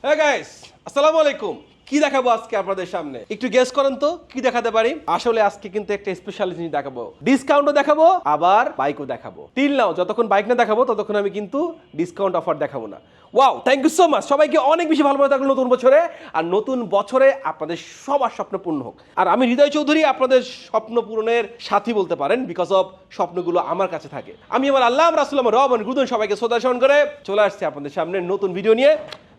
হ্যাঁ গাইস, আসসালামু আলাইকুম। কি দেখাবো আজকে আপনাদের সামনে, একটু গেস করেন তো কি দেখাতে পারি। আসলে আজকে কিন্তু একটা স্পেশাল জিনিস দেখাবো, ডিসকাউন্টও দেখাবো আবার বাইকও দেখাবো। টিল নাও যতক্ষণ বাইক না দেখাবো ততক্ষণ আমি কিন্তু ডিসকাউন্ট অফার দেখাবো না। Wow, thank you so much. সবাইকে অনেক বেশি ভালোভাবে থাকলো নতুন বছরে, আর নতুন বছরে আপনাদের সবার স্বপ্ন পূর্ণ হোক। আর আমি হৃদয় চৌধুরী আপনাদের স্বপ্ন পূরণের সাথী বলতে পারেন, বিকজ অফ স্বপ্নগুলো আমার কাছে থাকে। আমি আমার আল্লাহ রাসূল রহমান গুরুদন সবাইকে শ্রদ্ধা স্মরণ করে চলে আসছে আপনাদের সামনে নতুন ভিডিও নিয়ে,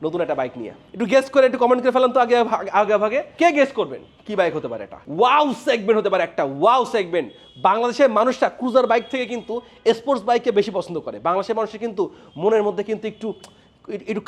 নতুন একটা বাইক নিয়ে। একটু গেস করে একটু কমেন্ট করে ফেলান তো আগে ভাগে কে গেস করবেন কি বাইক হতে পারে। এটা ওয়াও সেগমেন্ট হতে পারে, একটা ওয়াও সেগমেন্ট। বাংলাদেশের মানুষরা ক্রুজার বাইক থেকে কিন্তু স্পোর্টস বাইককে বেশি পছন্দ করে। বাংলাদেশের মানুষের কিন্তু মনের মধ্যে কিন্তু একটু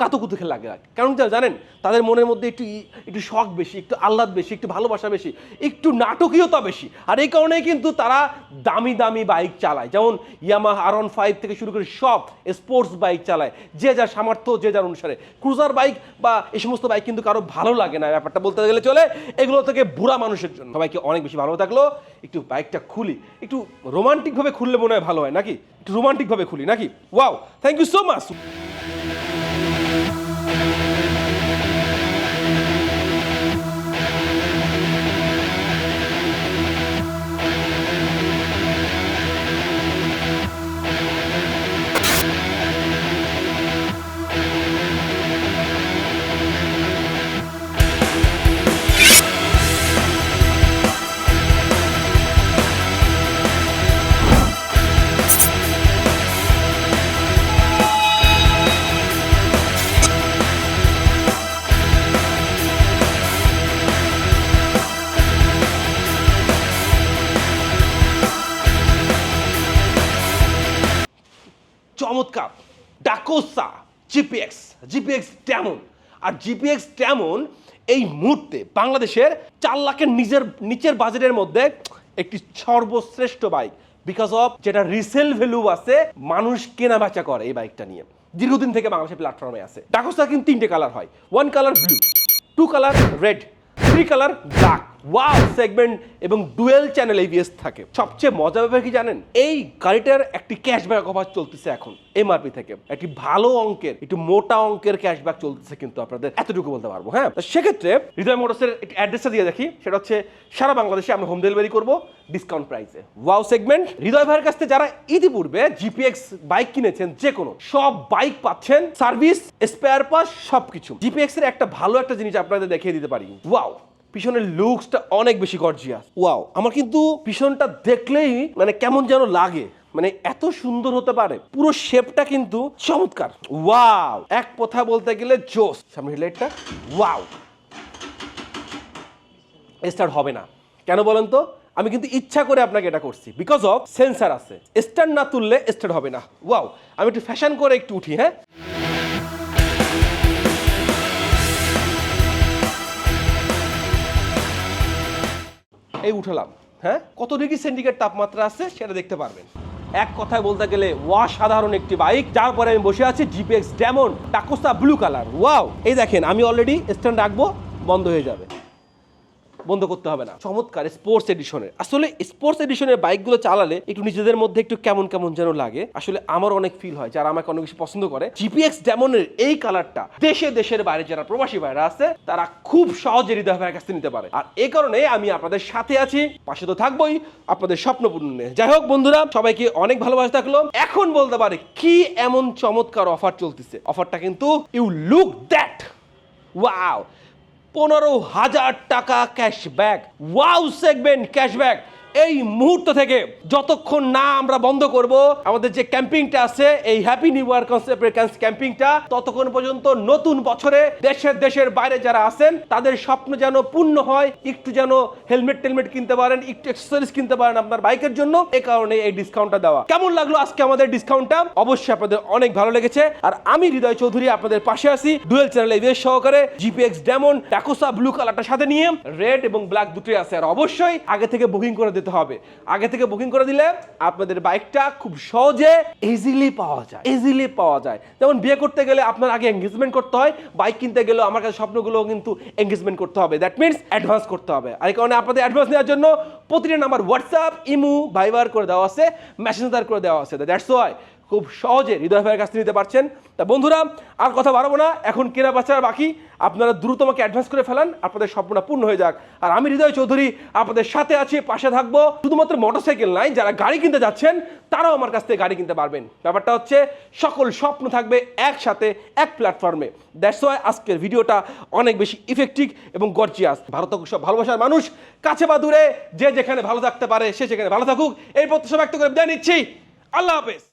কাতুকুতু খেলা লাগে, কারণ জানেন তাদের মনের মধ্যে একটু শখ বেশি, একটু আহ্লাদ বেশি, একটু ভালোবাসা বেশি, একটু নাটকীয়তা বেশি। আর এই কারণেই কিন্তু তারা দামি দামি বাইক চালায়, যেমন ইয়ামাহা R15 থেকে শুরু করে সব স্পোর্টস বাইক চালায়, যে যার সামর্থ্য যে যার অনুসারে। ক্রুজার বাইক বা এই সমস্ত বাইক কিন্তু কারো ভালো লাগে না, ব্যাপারটা বলতে গেলে চলে। এগুলো থেকে বুড়া মানুষের জন্য। সবাইকে অনেক বেশি ভালো থাকলো। একটু বাইকটা খুলি, একটু রোমান্টিকভাবে খুললে মনে হয় ভালো হয় নাকি, একটু রোমান্টিকভাবে খুলি নাকি। Wow, thank you so much. চমৎকার ডাকোসা জিপিএক্স ডেমন। আর জিপিএক্স ডেমন এই মুহূর্তে বাংলাদেশের 4 লাখের নিচের বাজেটের মধ্যে একটি সর্বশ্রেষ্ঠ বাইক, বিকজ অফ যেটা রিসেল ভ্যালু আছে, মানুষ কেনা বেচা করে এই বাইকটা নিয়ে দীর্ঘদিন থেকে বাংলাদেশের প্ল্যাটফর্মে আছে। ডাকোসা কিন্তু 3টে কালার হয়, 1 colour blue, 2 colour red, 3 colour black. Wow segment এবং ডুয়েল চ্যানেল ABS থাকে। সবচেয়ে মজার ব্যাপার কি জানেন, এই গাড়িটার একটি ক্যাশব্যাক অফার চলতেছে এখন এমআরপি থেকে, একটি ভালো অঙ্কের, একটু মোটা অঙ্কের ক্যাশব্যাক চলতেছে, কিন্তু আপনাদের এতটুকু বলতে পারবো। হ্যাঁ, সেক্ষেত্রে হৃদয় মোটরসের একটি অ্যাড্রেসটা দিয়ে দেখি, সেটা হচ্ছে সারা বাংলাদেশে আমরা হোম ডেলিভারি করবো ডিসকাউন্ট প্রাইসে। ওয়াও সেগমেন্ট হৃদয় ভাইয়ের কাছ থেকে যারা ইতিপূর্বে জিপিএক্স বাইক কিনেছেন, যে কোনো সব বাইক পাচ্ছেন, সার্ভিস, স্পেয়ার পার্টস সবকিছু। জিপিএক্স এর একটা ভালো একটা জিনিস আপনাদের দেখিয়ে দিতে পারি। ওয়াও, পিছনের লুকসটা অনেক বেশি গর্জিয়াস। ওয়াও, আমার কিন্তু পিছনটা দেখলেই মানে কেমন যেন লাগে, মানে এত সুন্দর হতে পারে, পুরো শেপটা কিন্তু চমৎকার। ওয়াও, এক কথা বলতে গেলে জোস। সামনে হেডলাইটটা ওয়াও, স্টার্ট হবে না কেন বলেন তো? আমি কিন্তু ইচ্ছা করে আপনাকে এটা করছি, বিকজ অফ সেন্সার আছে, স্টার্ট না তুললে স্টার্ট হবে না। ওয়াও, আমি একটু ফ্যাশন করে একটু উঠি। হ্যাঁ, এই উঠলাম। হ্যাঁ, কত ডিগ্রি সেন্টিগ্রেড তাপমাত্রা আছে সেটা দেখতে পারবেন। এক কথায় বলতে গেলে অসাধারণ একটি বাইক, যার পরে আমি বসে আছি জিপিএক্স ডেমন ডাকোসা ব্লু কালার। ওয়াও, এই দেখেন আমি অলরেডি স্ট্যান্ড রাখবো, বন্ধ হয়ে যাবে, বন্ধ করতে হবে না। চমৎকার স্পোর্টস এডিশনের। আসলে স্পোর্টস এডিশনের বাইকগুলো চালালে একটু নিজেদের মধ্যে একটু কেমন কেমন যেন লাগে। আসলে আমার অনেক ফিল হয়, যারা আমাকে অনেক বেশি পছন্দ করে। জিপিএক্স ডেমনের এই কালারটা দেশের বাইরে যারা প্রবাসী ভাইরা আছে, তারা খুব সহজে হৃদয় ভাইয়ের কাছ থেকে নিতে পারে। আর এই কারণে আমি আপনাদের সাথে আছি, পাশে তো থাকবোই আপনাদের স্বপ্ন পূরণে। যাই হোক বন্ধুরা, সবাইকে অনেক ভালোবাসা থাকলো। এখন বলতে পারে কি এমন চমৎকার অফার চলতেছে। অফারটা কিন্তু ইউ লুক দ্যাট, ওয়াও, 15,000 টাকা ক্যাশব্যাক। ওয়াও সেগমেন্ট ক্যাশব্যাক এই মুহূর্ত থেকে যতক্ষণ না আমরা বন্ধ করব আমাদের যে ক্যাম্পিংটা আছে, এই হ্যাপি নিউ ইয়ার কনসেপ্টের ক্যাম্পিংটা, ততক্ষণ পর্যন্ত নতুন বছরে দেশের বাইরে যারা আছেন তাদের স্বপ্ন যেন পূর্ণ হয়। একটু যেন হেলমেট কিনতে পারেন, একটু অ্যাক্সেসরিজ কিনতে পারেন আপনার বাইকের জন্য। এই কারণে এই ডিসকাউন্টটা দেওয়া। কেমন লাগলো আজকে আমাদের ডিসকাউন্টটা? অবশ্যই আপনাদের অনেক ভালো লেগেছে। আর আমি হৃদয় চৌধুরী আপনাদের পাশে আছি, ডুয়েল চ্যানেল ABS সহকারে। জিপিএক্স ডেমন ডাকোসা ব্লু কালারটার সাথে নিয়ে রেড এবং ব্ল্যাক দুটোই আছে। আর অবশ্যই আগে থেকে বুকিং করে দিতে হবে। আগে থেকে বুকিং করে দিলে আপনাদের বাইকটা খুব সহজে ইজিলি পাওয়া যায়। যেমন বিয়ে করতে গেলে আপনার আগে এনগেজমেন্ট করতে হয়, বাইক কিনতে গেলেও আমার কাছে স্বপ্নগুলো কিন্তু এনগেজমেন্ট করতে হবে, দ্যাট মিনস অ্যাডভান্স করতে হবে। আর এই কারণে আপনাদের অ্যাডভান্স নেওয়ার জন্য প্রতিটা নাম্বার হোয়াটসঅ্যাপ, ইমো, ভাইবার করে দেওয়া আছে, মেসেঞ্জার করে দেওয়া আছে। দ্যাটস ওয়াই খুব সহজে হৃদয় ভাইয়ের কাছ থেকে নিতে পারছেন। তা বন্ধুরা আর কথা বাড়াবো না, এখন কেনা বেচার বাকি, আপনারা দ্রুত আমাকে অ্যাডভান্স করে ফেলান, আপনাদের স্বপ্নটা পূর্ণ হয়ে যাক। আর আমি হৃদয় চৌধুরী আপনাদের সাথে আছি, পাশে থাকবো। শুধুমাত্র মোটরসাইকেল নাই, যারা গাড়ি কিনতে যাচ্ছেন তারাও আমার কাছ থেকে গাড়ি কিনতে পারবেন। ব্যাপারটা হচ্ছে সকল স্বপ্ন থাকবে একসাথে এক প্ল্যাটফর্মে। দ্যাটস ওয়াই আজকের ভিডিওটা অনেক বেশি ইফেক্টিভ এবং গর্জিয়াস। ভারত সব ভালোবাসার মানুষ কাছে বা দূরে যে যেখানে ভালো থাকতে পারে সে সেখানে ভালো থাকুক, এই প্রত্যাশা ব্যক্ত করে বিদায় নিচ্ছি। আল্লাহ হাফেজ।